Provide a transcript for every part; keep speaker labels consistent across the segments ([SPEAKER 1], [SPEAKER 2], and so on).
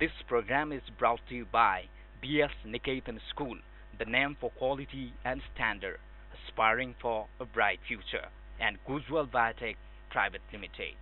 [SPEAKER 1] This program is brought to you by BS Niketan School, the name for quality and standard, aspiring for a bright future, and Gujwal Biotech Private Limited.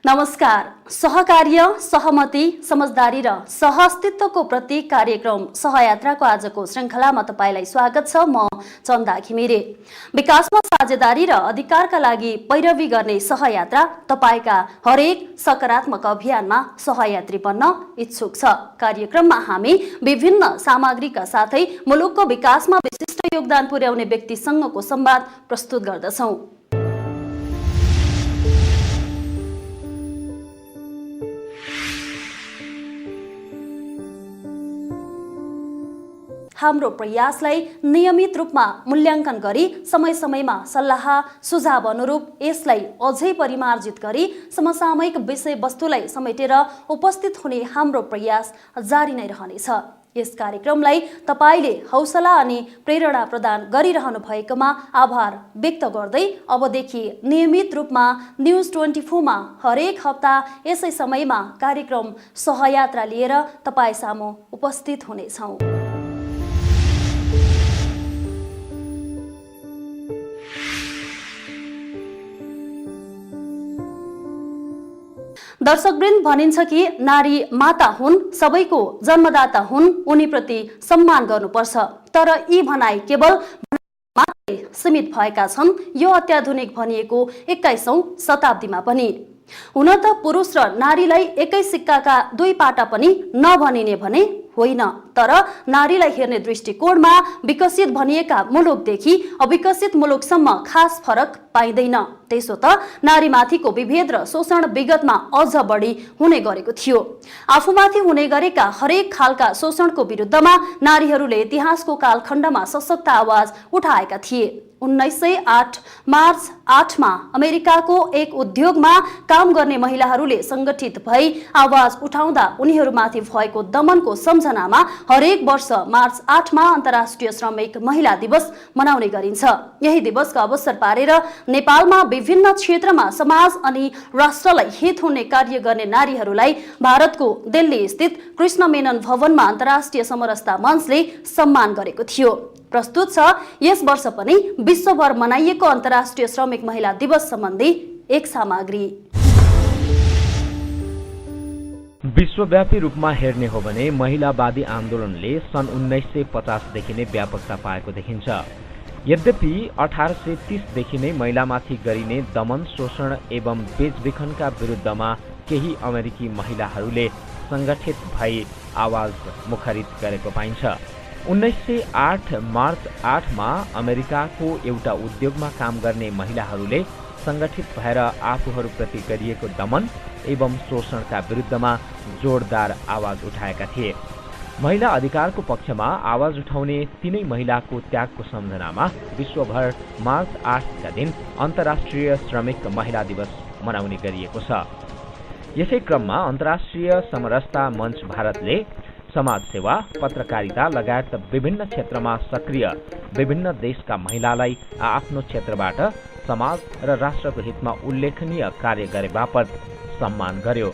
[SPEAKER 2] नमस्कार। सहकार्य, सहमति, समझदारी र सहअस्तित्वको प्रतीक कार्यक्रम सहयात्राको आजको श्रृङ्खलामा तपाईलाई स्वागत छ। म चन्दा घिमिरे। विकासमा साझेदारी र अधिकारका लागि पैरवी गर्ने सहयात्रा तपाईका हरेक सकारात्मक अभियानमा सहयात्री बन्न इच्छुक छ। कार्यक्रममा हामी विभिन्न सामग्रीका साथै मुलुकको विकासमा विशिष्ट योगदान पुर्याउने व्यक्तिसँगको संवाद प्रस्तुत गर्दछौं। हाम्रो प्रयासलाई नियमित रूपमा मूल्याङ्कन गरी समय समयमा सल्लाह सुझाव अनुरूप यसलाई अझै परिमार्जित गरी समसामयिक विषयवस्तुलाई समेटेर उपस्थित हुने हाम्रो प्रयास जारी नै रहनेछ। यस कार्यक्रमलाई तपाईले हौसला अनि प्रेरणा प्रदान गरिरहनु भएकोमा आभार व्यक्त गर्दै अबदेखि नियमित रूपमा न्यूज 24 मा हरेक हप्ता यसै समयमा कार्यक्रम सहयात्रा लिएर तपाई सामु उपस्थित हुनेछौं। दर्शकवृन्द, भनिन्छ कि नारी माता हुन्, सबैको जन्मदाता हुन्, उनीप्रति सम्मान गर्नुपर्छ। तर यी भनाई केवल मात्रै सीमित भएका छन् यो अत्याधुनिक भनिएको 21औं शताब्दीमा पनि। हुन त पुरुष र नारीलाई एकै सिक्काका दुई पाटा पनि नभनिने भने होइन, तर नारीलाई हेर्ने दृष्टिकोणमा विकसित भनिएका मुलुकदेखि अविकसित मुलुकसम्म खास फरक पाइँदैन। त्यसो त नारीमाथिको विभेद र शोषण विगतमा अझ बढी हुने गरेको थियो। आफूमाथि हुने गरेका हरेक खालका शोषणको विरुद्धमा नारीहरूले इतिहासको कालखण्डमा सशक्त आवाज उठाएका थिए। 1908 मार्च 8 मा अमेरिकाको एक उद्योगमा काम गर्ने महिलाहरूले संगठित भई आवाज उठाउँदा उनीहरूमाथि भएको दमनको सम्झनामा हरेक वर्ष मार्च 8 मा अन्तर्राष्ट्रिय श्रमिक महिला दिवस मनाउने गरिन्छ। यही दिवसका अवसर पारेर नेपालमा विभिन्न क्षेत्रमा समाज अनि राष्ट्रलाई हित हुने कार्य गर्ने नारीहरूलाई भारतको दिल्ली स्थित कृष्ण मेनन भवनमा अन्तर्राष्ट्रिय समरसता मञ्चले सम्मान गरेको थियो। प्रस्तुत छ यस वर्ष पनि विश्वभर मनाइएको अन्तर्राष्ट्रिय श्रमिक महिला दिवस सम्बन्धी एक सामग्री।
[SPEAKER 3] विश्वव्यापी रूपमा हेर्ने हो भने महिलावादी आन्दोलनले सन् 1950 देखि नै व्यापकता पाएको देखिन्छ। यद्यपि 1830 देखि नै महिलामाथि गरिने दमन, शोषण एवं बेचबिखनका विरुद्धमा केही अमेरिकी महिलाहरूले संगठित भई आवाज मुखरित गरेको पाइन्छ। 1908 मार्च 8 मा अमेरिकाको एउटा उद्योगमा काम गर्ने महिलाहरूले संगठित भएर आफूहरूप्रति गरिएको दमन एवं शोषणका विरुद्धमा जोरदार आवाज उठाएका थिए। महिला अधिकारको पक्षमा आवाज उठाउने तीनै महिलाको त्यागको सम्झनामा विश्वभर मार्च 8 का दिन अन्तर्राष्ट्रिय श्रमिक महिला दिवस मनाउने गरिएको छ। यसै क्रममा अन्तर्राष्ट्रिय समरसता मञ्च भारतले समाजसेवा, पत्रकारिता लगायत विभिन्न क्षेत्रमा सक्रिय विभिन्न देशका महिलालाई आफ्नो क्षेत्रबाट समाज र राष्ट्रको हितमा उल्लेखनीय कार्य गरे बापत सम्मान गर्यो।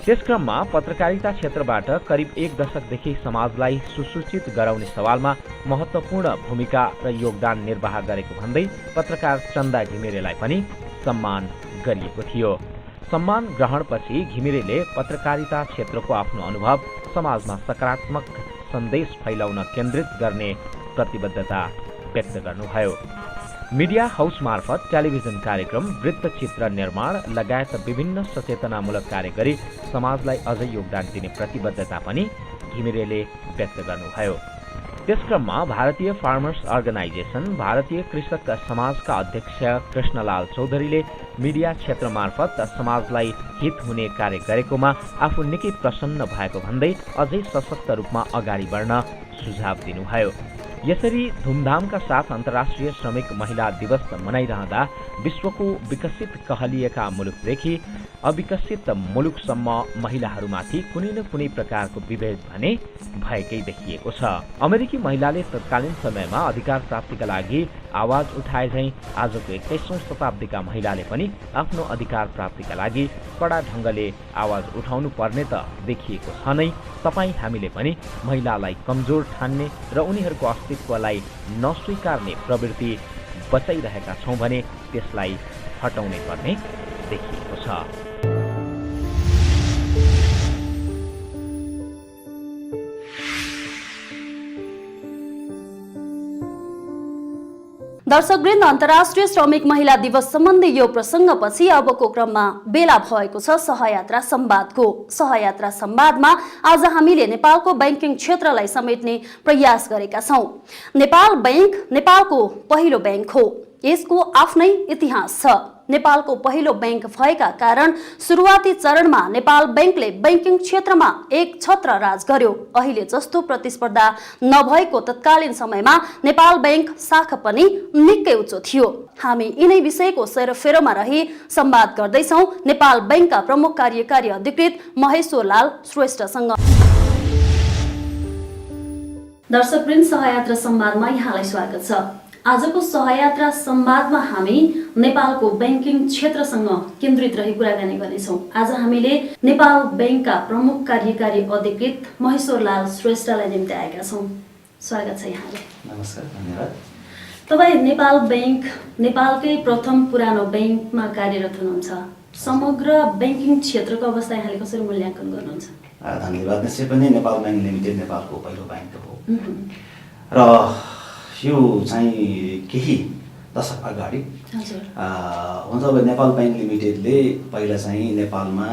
[SPEAKER 3] त्यसक्रममा पत्रकारिता क्षेत्रबाट करिब एक दशकदेखि समाजलाई सुसूचित गराउने सवालमा महत्वपूर्ण भूमिका र योगदान निर्वाह गरेको भन्दै पत्रकार चन्दा घिमिरेलाई पनि सम्मान गरिएको थियो। सम्मान ग्रहणपछि घिमिरेले पत्रकारिता क्षेत्रको आफ्नो अनुभव समाजमा सकारात्मक सन्देश फैलाउन केन्द्रित गर्ने प्रतिबद्धता व्यक्त गर्नुभयो। मीडिया हाउस मार्फत टेलिभिजन कार्यक्रम, वृत्तचित्र निर्माण लगायत विभिन्न सचेतनामूलक कार्य गरी समाजलाई अझै योगदान दिने प्रतिबद्धता पनि घिमिरेले व्यक्त गर्नुभयो। त्यसक्रममा भारतीय फार्मर्स अर्गनाइजेसन भारतीय कृषक समाजका अध्यक्ष कृष्णलाल चौधरीले मिडिया क्षेत्र मार्फत समाजलाई हित हुने कार्य गरेकोमा आफू निकै प्रसन्न भएको भन्दै अझै सशक्त रूपमा अगाडि बढ्न सुझाव दिनुभयो। यसरी धुमधामका साथ अन्तर्राष्ट्रिय श्रमिक महिला दिवस मनाइरहँदा विश्वको विकसित कहलिएका मुलुकदेखि अविकसित मुलुकसम्म महिलाहरूमाथि कुनै न कुनै प्रकारको विभेद भने भएकै देखिएको छ। अमेरिकी महिलाले तत्कालीन समयमा अधिकार प्राप्तिका लागि आवाज उठाए झैं आजको 21औं शताब्दीका महिलाले पनि आफ्नो अधिकार प्राप्तिका लागि कडा ढंगले आवाज उठाउनु पर्ने त देखिएको छ नै। तपाई हामीले पनि महिलालाई कमजोर ठान्ने र उनीहरूको अस्तित्वलाई नस्वीकार्ने प्रवृत्ति बचाइरहेका छौं भने त्यसलाई हटाउनै पर्ने देखिएको छ।
[SPEAKER 2] दर्शकवृन्द, अन्तर्राष्ट्रिय श्रमिक महिला दिवस सम्बन्धी यो प्रसङ्गपछि अबको क्रममा बेला भएको छ सहयात्रा संवादको। सहयात्रा संवादमा आज हामीले नेपालको बैंकिङ क्षेत्रलाई समेट्ने प्रयास गरेका छौं। नेपाल बैंक नेपालको पहिलो बैंक हो। यसको आफ्नै इतिहास छ। नेपालको पहिलो बैंक भएका कारण सुरुवाती चरणमा नेपाल बैंकले बैंकिङ क्षेत्रमा एक छत्र राज गर्यो। अहिले जस्तो प्रतिस्पर्धा नभएको तत्कालीन समयमा नेपाल बैंक शाखा पनि निकै उच्च थियो। हामी यिनै विषयको सेरोफेरोमा रही संवाद गर्दैछौं नेपाल बैंकका प्रमुख कार्यकारी अधिकृत महेश्वरलाल श्रेष्ठसँग। दर्शकवृन्द, सहयात्रा संवादमा यहाँलाई स्वागत छ। आजको सहयात्रा संवादमा हामी नेपालको बैंकिङ क्षेत्रसँग केन्द्रित रही कुराकानी गर्नेछौँ। आज हामीले नेपाल बैंकका प्रमुख कार्यकारी अधिकृत महेश्वरलाल श्रेष्ठलाई निम्ति आएका छौँ। स्वागत छ यहाँलाई।
[SPEAKER 4] नमस्कार, धन्यवाद।
[SPEAKER 2] तपाईँ नेपाल बैंक नेपालकै प्रथम पुरानो बैंकमा कार्यरत हुनुहुन्छ। समग्र बैंकिङ क्षेत्रको अवस्था यहाँले कसरी मूल्याङ्कन गर्नुहुन्छ?
[SPEAKER 4] धन्यवाद। निश्चय पनि नेपाल बैंक लिमिटेड नेपालको पहिलो बैंक हो र यो चाहिँ केही दशक अगाडि हुन्छ अब नेपाल बैंक लिमिटेडले पहिला चाहिँ नेपालमा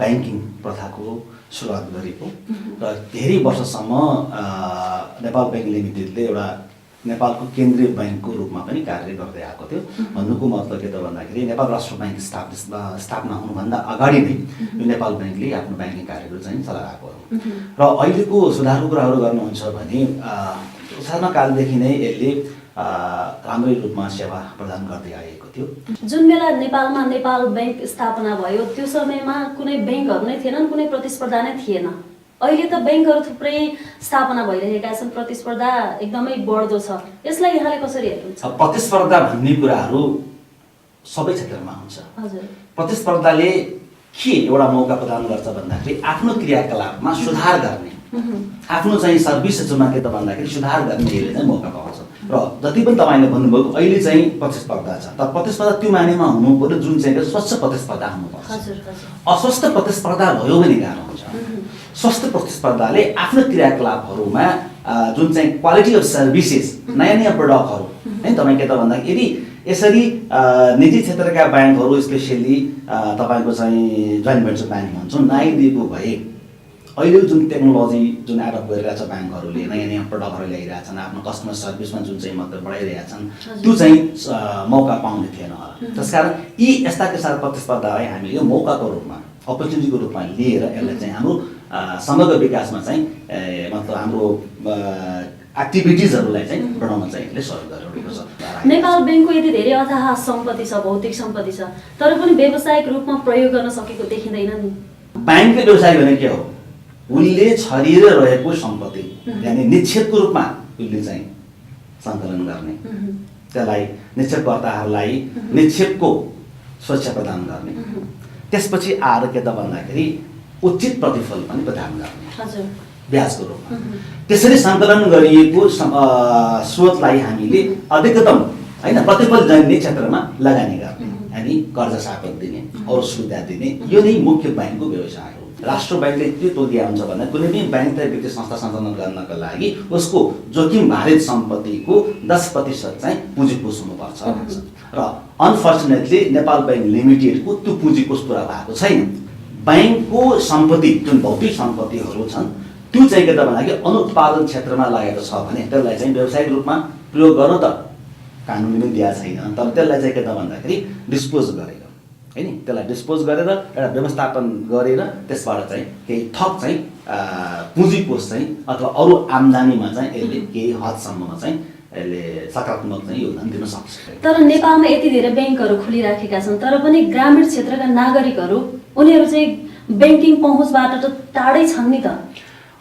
[SPEAKER 4] बैंकिङ प्रथाको सुरुवात गरेको र धेरै वर्षसम्म नेपाल बैंक लिमिटेडले एउटा नेपालको केन्द्रीय बैंकको रूपमा पनि कार्य गर्दै आएको थियो। भन्नुको मतलब के त भन्दाखेरि नेपाल राष्ट्र बैंक स्थापना हुनुभन्दा अगाडि नै यो नेपाल बैंकले आफ्नो बैंकिङ कार्यहरू चाहिँ चलाएको हो। र अहिलेको सुधारको कुराहरू गर्नुहुन्छ भने सानोकालदेखि नै यसले राम्रै रूपमा सेवा प्रदान गर्दै आएको थियो।
[SPEAKER 2] जुन बेला नेपालमा नेपाल बैंक स्थापना भयो त्यो समयमा कुनै बैंकहरू नै थिएनन्, कुनै प्रतिस्पर्धा नै थिएन। अहिले त बैंकहरू थुप्रै स्थापना भइरहेका छन्, प्रतिस्पर्धा एकदमै बढ्दो छ। यसलाई यहाँले कसरी हेर्नुहुन्छ?
[SPEAKER 4] प्रतिस्पर्धा भन्ने कुराहरू सबै क्षेत्रमा हुन्छ।
[SPEAKER 2] हजुर,
[SPEAKER 4] प्रतिस्पर्धाले के एउटा मौका प्रदान गर्छ भन्दाखेरि आफ्नो क्रियाकलापमा सुधार गर्ने, आफ्नो चाहिँ सर्भिस जुन के त भन्दाखेरि सुधार गर्ने यसले चाहिँ मौका पाउँछ। र जति पनि तपाईँले भन्नुभयो अहिले चाहिँ प्रतिस्पर्धा छ, तर प्रतिस्पर्धा त्यो मानेमा हुनु पर्यो जुन चाहिँ स्वच्छ प्रतिस्पर्धा हुनुपर्छ। अस्वस्थ प्रतिस्पर्धा भयो भने गाह्रो हुन्छ। स्वस्थ प्रतिस्पर्धाले आफ्नो क्रियाकलापहरूमा जुन चाहिँ क्वालिटी अफ सर्भिसेस, नयाँ नयाँ प्रडक्टहरू है तपाईँ के त भन्दाखेरि यदि यसरी निजी क्षेत्रका ब्याङ्कहरू स्पेसली तपाईँको चाहिँ जोइन्ट भेन्चर ब्याङ्क भन्छौँ नआइदिएको भए अहिले जुन टेक्नोलोजी जुन एडप्ट गरिरहेछ ब्याङ्कहरूले नयाँ नयाँ प्रडक्टहरू ल्याइरहेछन्, आफ्नो कस्टमर सर्भिसमा जुन चाहिँ मतलब बढाइरहेछन्, त्यो चाहिँ मौका पाउने थिएन होला। त्यसकारण यी यस्ता किसिमका प्रतिस्पर्धालाई हामीले मौकाको रूपमा अपर्च्युनिटीको रूपमा लिएर यसलाई चाहिँ हाम्रो समग्र विकासमा चाहिँ मतलब हाम्रो एक्टिभिटिजहरूलाई चाहिँ बढाउन चाहिँ यसले सहयोग गरेको छ।
[SPEAKER 2] नेपाल बैंकको यति धेरै अथाह सम्पत्ति छ, भौतिक सम्पत्ति छ, तर पनि व्यावसायिक रूपमा प्रयोग गर्न सकेको देखिँदैन नि।
[SPEAKER 4] बैंकले व्यवसाय भने के हो? उसले छरिएर रहेको सम्पत्ति यानि निक्षेपको रूपमा उसले चाहिँ सङ्कलन गर्ने, त्यसलाई निक्षेपकर्ताहरूलाई निक्षेपको सुरक्षा प्रदान गर्ने, त्यसपछि आएर के त भन्दाखेरि उचित प्रतिफल पनि प्रदान गर्ने ब्याजको रूपमा। त्यसरी सङ्कलन गरिएको स्रोतलाई हामीले अधिकतम होइन प्रतिफल जन्ने क्षेत्रमा लगानी गर्ने, यानि कर्जा सापट दिने, अरू सुविधा दिने, यो नै मुख्य बैंकको व्यवसाय हो। राष्ट्र बैंकले के तोकिया हुन्छ भन्दा कुनै पनि बैंक र वित्तीय संस्था सञ्चालन गर्नका लागि उसको जोखिम भारित सम्पत्तिको 10% चाहिँ पुँजीकोष हुनुपर्छ भन्छ। र अनफर्चुनेटली नेपाल बैंक लिमिटेडको त्यो पुँजीकोष पुरा भएको छैन। बैंकको सम्पत्ति जुन भौतिक सम्पत्तिहरू छन् त्यो चाहिँ के त भन्दाखेरि अनुत्पादन क्षेत्रमा लागेको छ भने त्यसलाई चाहिँ व्यावसायिक रूपमा प्रयोग गर्नु त कानुनले दिएको छैन, तर त्यसलाई चाहिँ के त भन्दाखेरि डिस्पोज गरेर हैन, त्यसलाई डिस्पोज गरेर एउटा व्यवस्थापन गरेर त्यसबाट चाहिँ केही थप चाहिँ पुँजी कोष चाहिँ अथवा अरू आम्दानीमा चाहिँ यसले केही हदसम्ममा चाहिँ यसले सकारात्मक चाहिँ योगदान दिन सक्छ।
[SPEAKER 2] तर नेपालमा यति धेरै ब्याङ्कहरू खुलिराखेका छन्, तर पनि ग्रामीण क्षेत्रका नागरिकहरू उनीहरू चाहिँ ब्याङ्किङ पहुँचबाट त टाढै छन् नि त।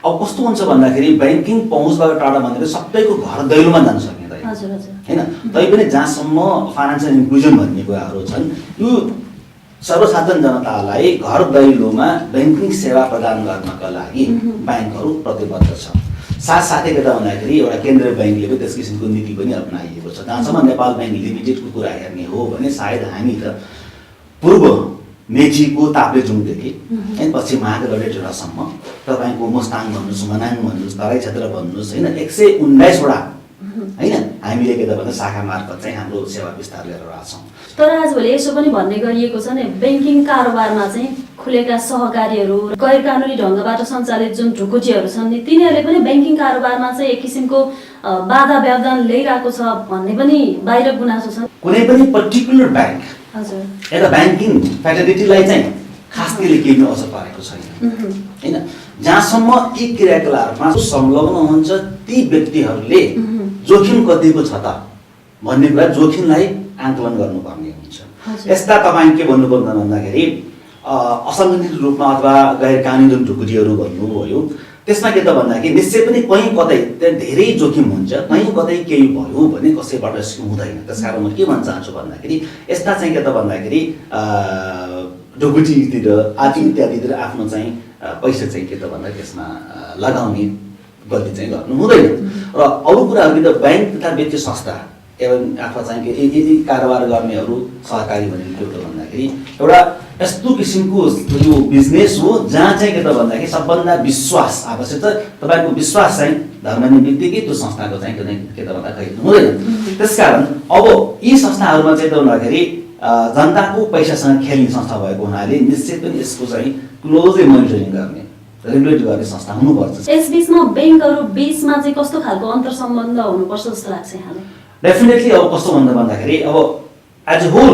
[SPEAKER 4] अब कस्तो हुन्छ भन्दाखेरि ब्याङ्किङ पहुँचबाट टाढा भनेको सबैको घर दैलोमा जान सकिँदैन हैन, तैपनि जहाँसम्म फाइनान्सियल इन्क्लुजन भन्ने कुराहरू छन् यो सर्वसाधारण जनतालाई घर दैलोमा ब्याङ्किङ सेवा प्रदान गर्नका लागि ब्याङ्कहरू प्रतिबद्ध छ। साथसाथै के त भन्दाखेरि एउटा केन्द्रीय ब्याङ्कले पनि त्यस किसिमको नीति पनि अपनाइएको छ। जहाँसम्म नेपाल ब्याङ्क लिमिटेडको कुरा हेर्ने हो भने सायद हामी त पूर्व मेचीको ताप्लेजुङदेखि है पश्चिम महाकाल डडेलधुरासम्म तपाईँको मुस्ताङ भन्नुहोस्, मनाङ भन्नुहोस्, तराई क्षेत्र भन्नुहोस् होइन 119 वटा होइन हामीले के त भन्दा शाखा मार्फत चाहिँ हाम्रो सेवा विस्तार गरेर रहेका छौँ।
[SPEAKER 2] तर आजभोलि यसो पनि भन्ने गरिएको छ नि ब्याङ्किङ कारोबारमा चाहिँ खुलेका सहकारीहरू गैर कानुनी ढङ्गबाट सञ्चालित जुन ढुकुटीहरू छन् नि तिनीहरूले पनि ब्याङ्किङ कारोबारमा चाहिँ एक किसिमको बाधा व्यवधान ल्याइरहेको छ भन्ने पनि बाहिर गुनासो छ।
[SPEAKER 4] कुनै पनि पर्टिकुलर ब्याङ्क
[SPEAKER 2] हजुर
[SPEAKER 4] एउटा ब्याङ्किङ फ्यासिलिटीलाई चाहिँ खास त्यसले केही पनि असर पारेको छैन हैन। जहाँसम्म यी क्रियाकलापमा संलग्न हुन्छ ती व्यक्तिहरूले जोखिम कतिको छ त भन्ने कुरा जोखिमलाई आकलन गर्नुपर्ने हुन्छ। यस्ता तपाईँ के भन्नुपर्छ भन्दाखेरि असङ्गठित रूपमा अथवा गैर कानुनी जुन ढुकुटीहरू भन्नुभयो त्यसमा के त भन्दाखेरि निश्चय पनि कहीँ कतै धेरै जोखिम हुन्छ, कहीँ कतै केही भयो भने कसैबाट हुँदैन। त्यस कारण म के भन्न चाहन्छु भन्दाखेरि यस्ता चाहिँ के त भन्दाखेरि ढुकुटीतिर आदि इत्यादितिर आफ्नो चाहिँ पैसा चाहिँ के त भन्दा त्यसमा लगाउने गल्ती चाहिँ गर्नु हुँदैन। र अरू कुराहरू कि त ब्याङ्क तथा वित्तीय संस्था एवं अथवा चाहिँ यदि कारोबार गर्नेहरू सहकारी भनेको के हो भन्दाखेरि एउटा यस्तो किसिमको यो बिजनेस हो जहाँ चाहिँ के त भन्दाखेरि सबभन्दा विश्वास आवश्यक छ। तपाईँको विश्वास चाहिँ धर्मनी बित्तिकै त्यो संस्थाको चाहिँ के त भन्दा खरिद हुँदैन। त्यसकारण अब यी संस्थाहरूमा चाहिँ त भन्दाखेरि जनताको पैसासँग खेल्ने संस्था भएको हुनाले निश्चित पनि यसको चाहिँ क्लोजली मोनिटरिङ गर्ने रेगुलेट गर्ने संस्था हुनुपर्छ।
[SPEAKER 2] यस बीचमा ब्याङ्कहरू बीचमा चाहिँ कस्तो खालको अन्तर सम्बन्ध हुनुपर्छ जस्तो लाग्छ यहाँलाई?
[SPEAKER 4] डेफिनेटली अब कस्तो भन्दाखेरि अब एज ए होल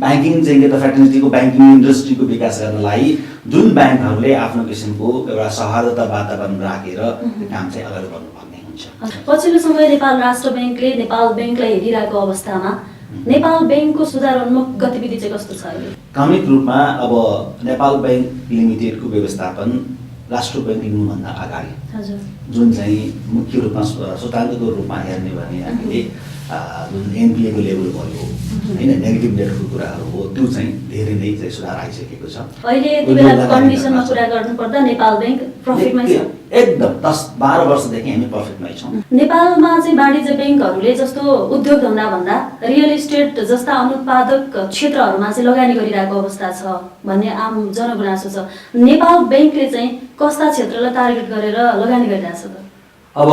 [SPEAKER 4] ब्याङ्किङ चाहिँ के त फ्याटर्निटीको ब्याङ्किङ इन्डस्ट्रीको विकास गर्नलाई जुन ब्याङ्कहरूले आफ्नो किसिमको एउटा सौहार्दता वातावरण राखेर काम चाहिँ अगाडि बढ्नुपर्ने हुन्छ।
[SPEAKER 2] पछिल्लो समय नेपाल राष्ट्र ब्याङ्कले नेपाल ब्याङ्कलाई हेरिरहेको अवस्थामा नेपाल ब्याङ्कको सुधारोन्मुख गतिविधि चाहिँ कस्तो छ अहिले?
[SPEAKER 4] क्रमिक रूपमा अब नेपाल ब्याङ्क लिमिटेडको व्यवस्थापन राष्ट्र ब्याङ्क लिनुभन्दा अगाडि जुन चाहिँ मुख्य रूपमा स्वतन्त्रको रूपमा हेर्ने भने हामीले जुन एनपिएको लेभल भयो होइन नेगेटिभ डेटको कुराहरू हो त्यो चाहिँ धेरै नै चाहिँ सुधार आइसकेको छ।
[SPEAKER 2] अहिले यति बेलाको कन्डिसनमा कुरा गर्नुपर्दा नेपाल ब्याङ्क प्रफिटमै छ
[SPEAKER 4] एकदम 10-12 वर्षदेखि हामी प्रफिटमै छौँ।
[SPEAKER 2] नेपालमा चाहिँ वाणिज्य ब्याङ्कहरूले जस्तो उद्योग धन्दा भन्दा रियल इस्टेट जस्ता अनुत्पादक क्षेत्रहरूमा चाहिँ लगानी गरिरहेको अवस्था छ भन्ने आम जनगुनासो छ। नेपाल ब्याङ्कले चाहिँ कस्ता क्षेत्रलाई टार्गेट गरेर लगानी गरिरहेछ त?
[SPEAKER 4] अब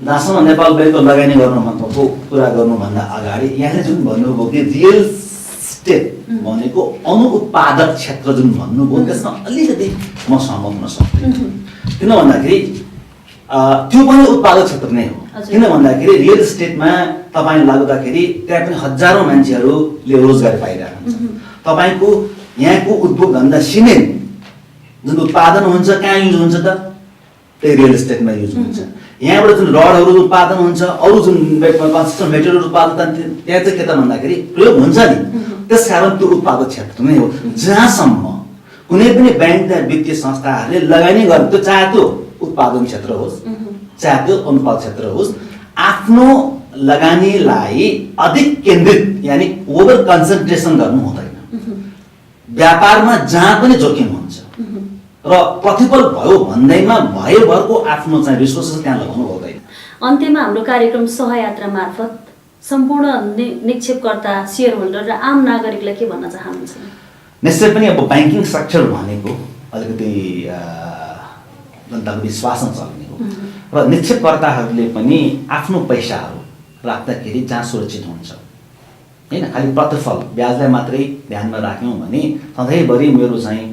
[SPEAKER 4] जहाँसम्म नेपाल ब्याङ्कको लगानी गर्नुको कुरा गर्नुभन्दा अगाडि यहाँले जुन भन्नुभयो कि रियल इस्टेट भनेको अनुत्पादक क्षेत्र जुन भन्नुभयो त्यसमा अलिकति म सहमत हुन सक्दिनँ। किन भन्दाखेरि त्यो पनि उत्पादक क्षेत्र नै हो। किन भन्दाखेरि रियल इस्टेटमा तपाईँ लाग्दाखेरि त्यहाँ पनि हजारौँ मान्छेहरूले रोजगारी पाइरहेको हुन्छ। तपाईँको यहाँको उद्योग धन्दा सिमेन्ट जुन उत्पादन हुन्छ कहाँ युज हुन्छ त? त्यही रियल इस्टेटमा युज हुन्छ। यहाँबाट जुन रडहरू उत्पादन हुन्छ अरू जुन कन्स्ट्रक्सन मेटेरियल उत्पादन त्यहाँ चाहिँ के त भन्दाखेरि प्रयोग हुन्छ नि। त्यस कारण त्यो उत्पादक क्षेत्र नै हो जहाँसम्म कुनै पनि ब्याङ्क या वित्तीय संस्थाहरूले लगानी गर्ने त्यो चाहे त्यो उत्पादन क्षेत्र होस् चाहे त्यो अनुत्पादक क्षेत्र होस् आफ्नो लगानीलाई अधिक केन्द्रित यानि ओभर कन्सन्ट्रेसन गर्नु हुँदैन। व्यापारमा जहाँ पनि जोखिम हुन्छ र प्रतिफल भयो भन्दैमा भयभरको आफ्नो चाहिँ रिसोर्सेस त्यहाँ लगाउनु हुँदैन।
[SPEAKER 2] अन्त्यमा हाम्रो कार्यक्रम सहयात्रा मार्फत सम्पूर्ण निक्षेपकर्ता सेयर होल्डर र आम नागरिकलाई के भन्न चाहनुहुन्छ?
[SPEAKER 4] निश्चय पनि अब ब्याङ्किङ सेक्टर भनेको अलिकति जनताको विश्वासमा चल्ने हो र निक्षेपकर्ताहरूले पनि आफ्नो पैसाहरू राख्दाखेरि जहाँ सुरक्षित हुन्छ होइन खालि प्रतिफल ब्याजलाई मात्रै ध्यानमा राख्यौँ भने सधैँभरि मेरो चाहिँ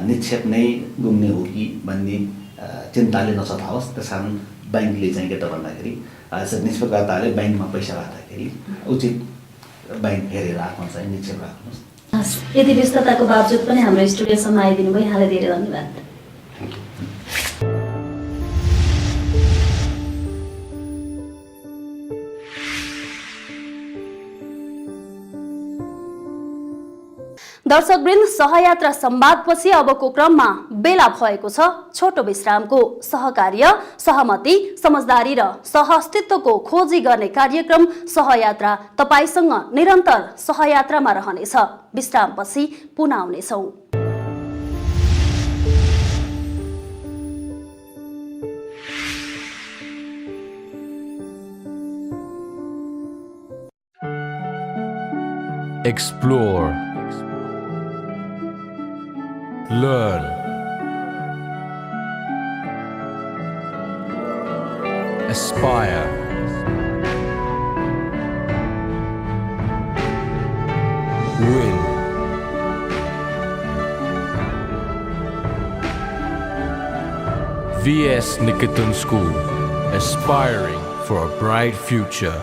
[SPEAKER 4] निक्षेप नै गुम्ने हो कि भन्ने चिन्ताले नसताओस्। त्यस कारण ब्याङ्कले चाहिँ के त भन्दाखेरि निष्पक्षताले ब्याङ्कमा पैसा राख्दाखेरि उचित ब्याङ्क हेरेर आफ्नो चाहिँ निक्षेप राख्नुहोस्।
[SPEAKER 2] यति व्यस्तताको बावजुद पनि हाम्रो स्टुडियोसम्म आइदिनु भयो, यहाँलाई धेरै धन्यवाद। दर्शकवृन्द, सहयात्रा संवादपछि अबको क्रममा बेला भएको छ छोटो विश्रामको। सहकार्य, सहमति, समझदारी र सहअस्तित्वको खोजी गर्ने कार्यक्रम सहयात्रा तपाईसँग निरन्तर सहयात्रामा रहनेछ। विश्रामपछि पुनः आउनेछौँ।
[SPEAKER 5] Explore, learn, aspire, win. VS Nikitan School, aspiring for a bright future.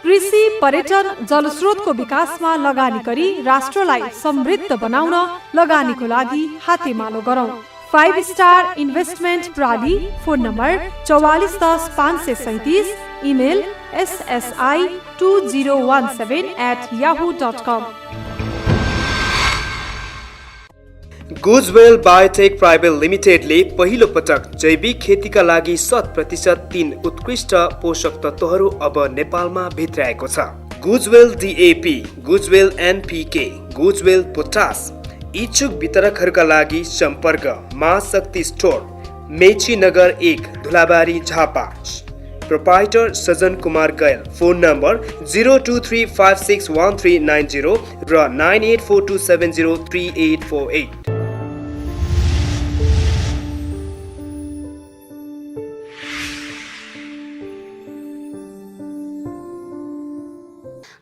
[SPEAKER 6] कृषि, पर्यटन, जलस्रोतको विकासमा लगानी गरी राष्ट्रलाई समृद्ध बनाउन लगानीको लागि हातेमालो गरौँ। 5 स्टार इन्भेस्टमेन्ट प्राली। Phone number 4410 537, email ssi2017@yahoo.com।
[SPEAKER 7] गुजवेल बायोटेक प्राइवेट लिमिटेडले पहिलो पटक जैविक खेतीका लागि 100% 3 उत्कृष्ट पोषक तत्त्वहरू अब नेपालमा भित्राएको छ। गुजवेल DAP, गुजवेल NPK, गुजवेल पोटास। इच्छुक वितरकहरूका लागि सम्पर्क महाशक्ति स्टोर, मेची नगर 1, धुलाबारी, झापा। प्रोप्राइटर सजन कुमार गैल। फोन नम्बर 0235613990 र 9842703848।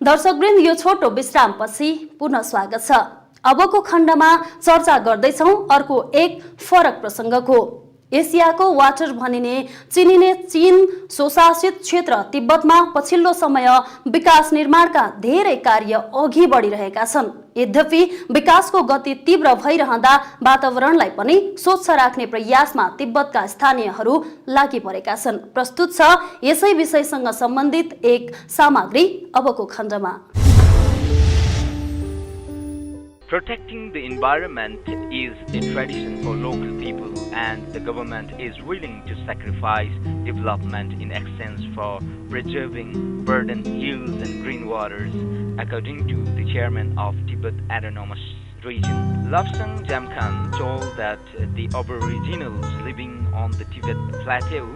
[SPEAKER 2] दर्शकवृन्द, यो छोटो विश्रामपछि पुनः स्वागत छ। अबको खण्डमा चर्चा गर्दैछौँ अर्को एक फरक प्रसङ्गको। एसियाको वाटर भनिने चिनिने चीन स्वशासित क्षेत्र तिब्बतमा पछिल्लो समय विकास निर्माणका धेरै कार्य अघि बढिरहेका छन्। यद्यपि विकासको गति तीव्र भइरहँदा वातावरणलाई पनि स्वच्छ राख्ने प्रयासमा तिब्बतका स्थानीयहरू लागि परेका छन्। प्रस्तुत छ यसै विषयसँग सम्बन्धित एक सामग्री अबको खण्डमा।
[SPEAKER 1] Protecting the environment is a tradition for local people, and the government is willing to sacrifice development in exchange for preserving verdant hills and green waters, according to the chairman of Tibet Autonomous Region. Lobsang Jamkhan told that the Aboriginals living on the Tibet Plateau,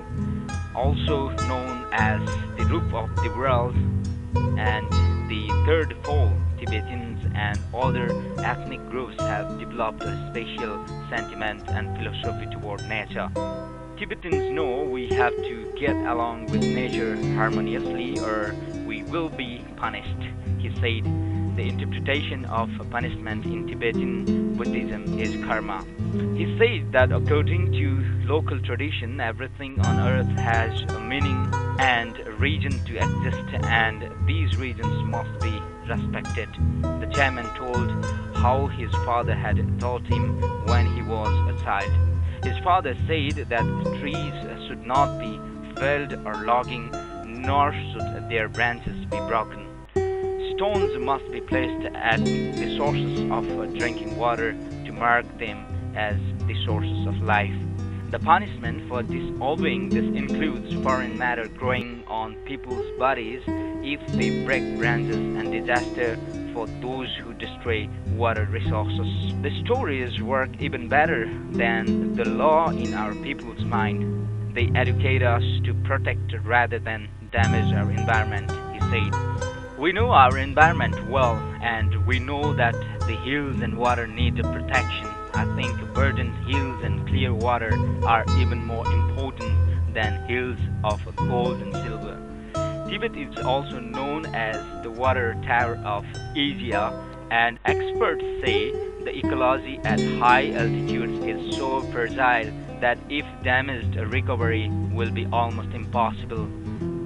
[SPEAKER 1] also known as the roof of the world, and the third pole, Tibetans and other ethnic groups have developed a special sentiment and philosophy toward nature. Tibetans know we have to get along with nature harmoniously or we will be punished, he said. The interpretation of punishment in Tibetan Buddhism is karma. He said that according to local tradition, everything on earth has a meaning and a reason to exist, and these reasons must be respected. The chairman told how his father had taught him when he was a child. His father said that trees should not be felled or logging, nor should their branches be broken. Stones must be placed at the sources of drinking water to mark them as the sources of life. The punishment for disobeying this includes foreign matter growing on people's bodies if they break branches, and disaster for those who destroy water resources. The stories work even better than the law in our people's mind. They educate us to protect rather than damage our environment, he said. We know our environment well, and we know that the hills and water need protection. I think verdant hills and clear water are even more important than hills of gold and silver. Tibet is also known as the water tower of Asia, and experts say the ecology at high altitudes is so fragile that if damaged, recovery will be almost impossible.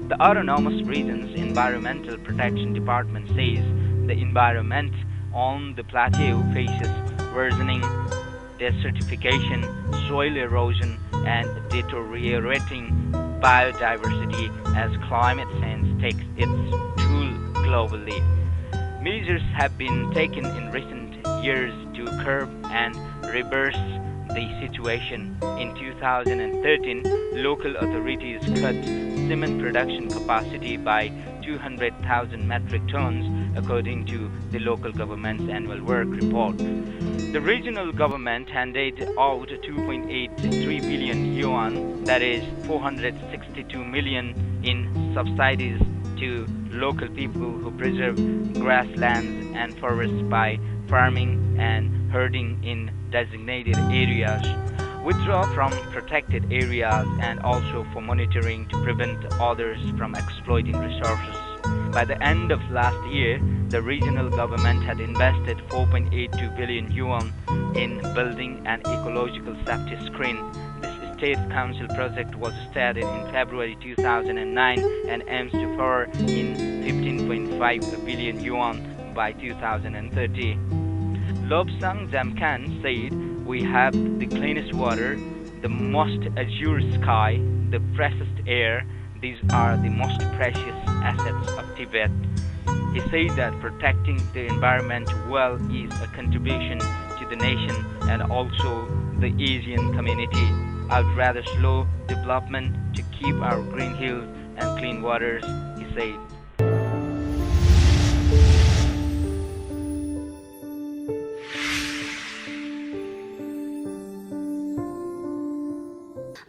[SPEAKER 1] The Autonomous Regions Environmental Protection Department says the environment on the plateau faces worsening desertification, soil erosion, and deteriorating biodiversity as climate change takes its toll globally. Measures have been taken in recent years to curb and reverse the situation. In 2013, local authorities cut cement production capacity by 200,000 metric tons, according to the local government's annual work report. The regional government handed out 2.83 billion yuan, that is 462 million, in subsidies to local people who preserve grasslands and forests by farming and herding in designated areas, withdraw from protected areas, and also for monitoring to prevent others from exploiting resources. By the end of last year, the regional government had invested 4.82 billion yuan in building an ecological safety screen. This State Council project was started in February 2009 and aims to pour in 15.5 billion yuan by 2030. Lobsang Jamkhan said, "We have the cleanest water, the most azure sky, the freshest air. These are the most precious assets of Tibet." He said that protecting the environment well is a contribution to the nation and also the Asian community. "I'd rather slow development to keep our green hills and clean waters," he said.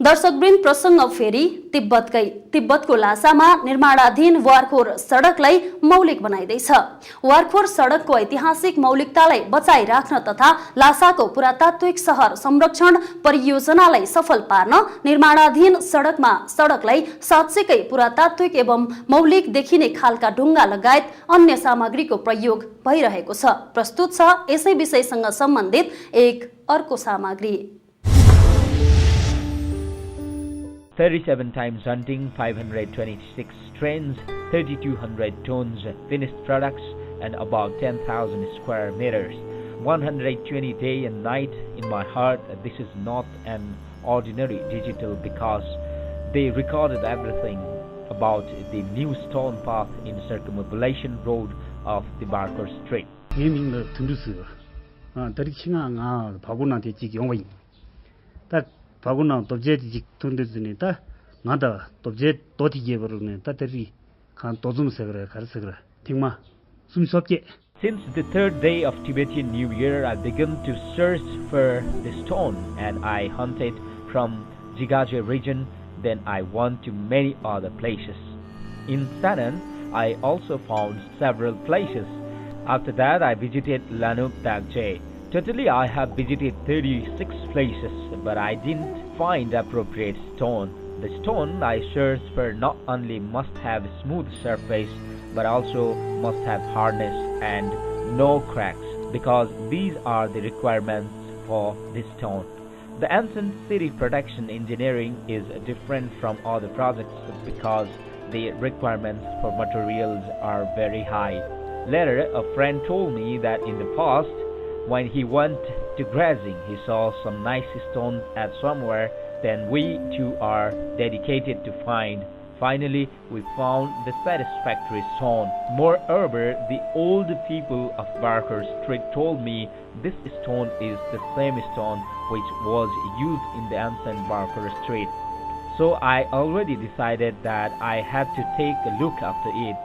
[SPEAKER 2] दर्शकवृन्द, प्रसङ्ग फेरि तिब्बतको लासामा निर्माणाधीन वारखोर सडकलाई मौलिक बनाइँदैछ। वारखोर सडकको ऐतिहासिक मौलिकतालाई बचाइराख्न तथा लासाको पुरातात्विक सहर संरक्षण परियोजनालाई सफल पार्न निर्माणाधीन सडकलाई साँच्चैकै पुरातात्विक एवं मौलिक देखिने खालका ढुङ्गा लगायत अन्य सामग्रीको प्रयोग भइरहेको छ। प्रस्तुत छ यसै विषयसँग सम्बन्धित एक अर्को सामग्री।
[SPEAKER 3] 37 times hunting, 526 trains, 3,200 tons finished products, and about 10,000 square meters. 120 day and night in my heart. This is not an ordinary digital because they recorded everything about the new stone path in circumambulation road of the Barker Strait.
[SPEAKER 8] 바구나 도제지 돈데즈니다 나다 도제 도티게 버르네 따테리 칸 도좀세 그래 가르세 그래 팅마 숨섭게.
[SPEAKER 3] Since the third day of Tibetan New Year, I began to search for the stone, and I hunted from Jigaje region. Then I went to many other places. In Sanan, I also found several places. After that, I visited Lanuk Dagje. Totally, I have visited 36 places, but I didn't find appropriate stone. The stone I searched for not only must have a smooth surface, but also must have hardness and no cracks, because these are the requirements for this stone. The ancient city protection engineering is different from other projects because the requirements for materials are very high. Later, a friend told me that in the past, when he went to grazing, he saw some nice stone at somewhere. Then we too are dedicated to find. Finally, we found the satisfactory stone. Moreover, the old people of Barker Strait told me this stone is the same stone which was used in the ancient Barker Strait. So I already decided that I had to take a look after it.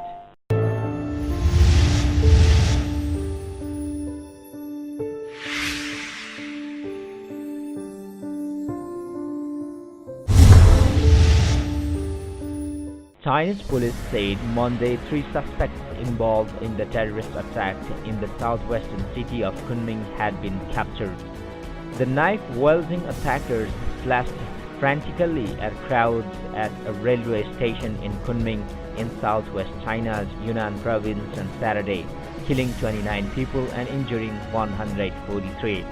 [SPEAKER 3] Chinese police said Monday 3 suspects involved in the terrorist attack in the southwestern city of Kunming had been captured. The knife-wielding attackers slashed frantically at crowds at a railway station in Kunming in southwest China's Yunnan province on Saturday, killing 29 people and injuring 143.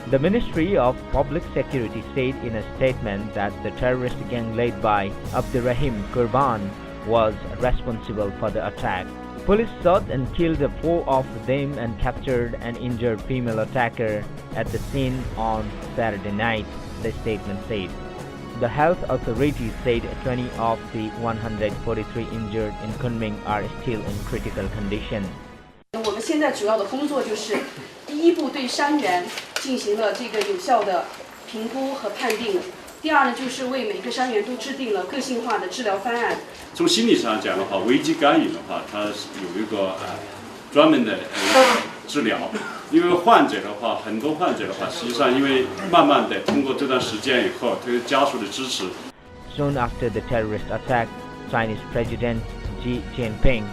[SPEAKER 3] The Ministry of Public Security said in a statement that the terrorist gang led by Abdurrahim Kurban was responsible for the attack. Police shot and killed 4 of them and captured an injured female attacker at the scene on Saturday night, the statement said. The health authorities said 20 of the 143 injured in Kunming are still in critical condition.
[SPEAKER 9] 我们现在主要的工作就是第一步对伤员进行了这个有效的评估和判定。第二呢，就是为每个伤员都制定了个性化的治疗方案。
[SPEAKER 10] 从心理上讲的话，危机干预的话，它是有一个专门的治疗。因为患者的话，很多患者的话，实际上因为慢慢的通过这段时间以后，对家属的支持。
[SPEAKER 3] Soon after the terrorist attack, Chinese President Xi Jinping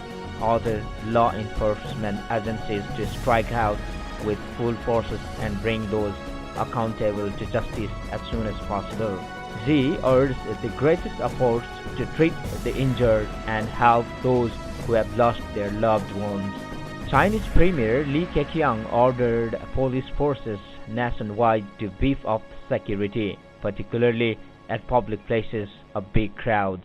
[SPEAKER 3] ordered law enforcement agencies to strike out with full forces and bring those accountable to justice as soon as possible. Xi urged the greatest efforts to treat the injured and help those who have lost their loved ones. Chinese Premier Li Keqiang ordered police forces nationwide to beef up security, particularly at public places of big crowds.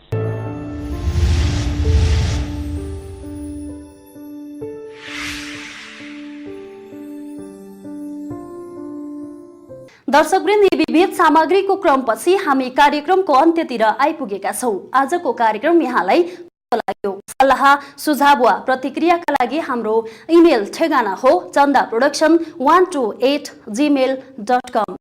[SPEAKER 2] दर्शकवृन्द यी विविध सामग्रीको क्रमपछि हामी कार्यक्रमको अन्त्यतिर आइपुगेका छौं। आजको कार्यक्रम यहाँलाई लाग्यो? सल्लाह सुझाव वा प्रतिक्रियाका लागि हाम्रो इमेल ठेगाना हो chandaproduction128@gmail.com।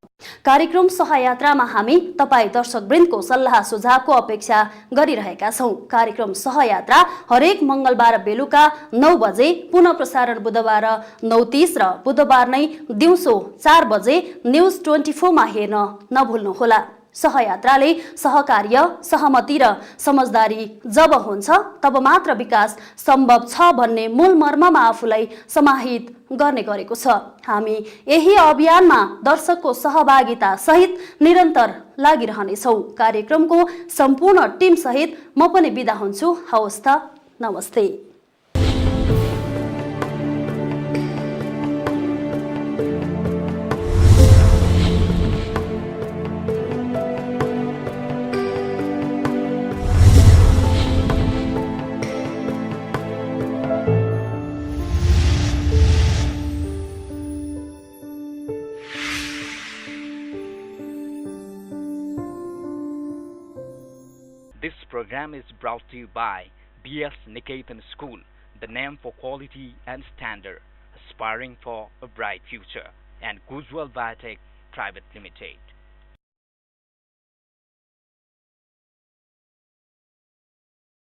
[SPEAKER 2] कार्यक्रम सहयात्रामा हामी तपाई दर्शकवृन्दको सल्लाह सुझावको अपेक्षा गरिरहेका छौं। कार्यक्रम सहयात्रा हरेक मंगलबार बेलुका 9 बजे, पुनः प्रसारण बुधबार 9:30 र बुधबार नै दिउँसो 4 बजे न्यूज 24 मा हेर्न नभुल्नुहोला। सहयात्राले सहकार्य, सहमति र समझदारी जब हुन्छ तब मात्र विकास सम्भव छ भन्ने मूल मर्ममा आफूलाई समाहित गर्ने गरेको छ। हामी यही अभियानमा दर्शकको सहभागिता सहित निरन्तर लागिरहनेछौं। कार्यक्रमको सम्पूर्ण टिम सहित म पनि बिदा हुन्छु। हवस् त, नमस्ते।
[SPEAKER 1] This program is brought to you by B.S. Niketan School, the name for quality and standard, aspiring for a bright future, and Gujwal Biotech Private Limited.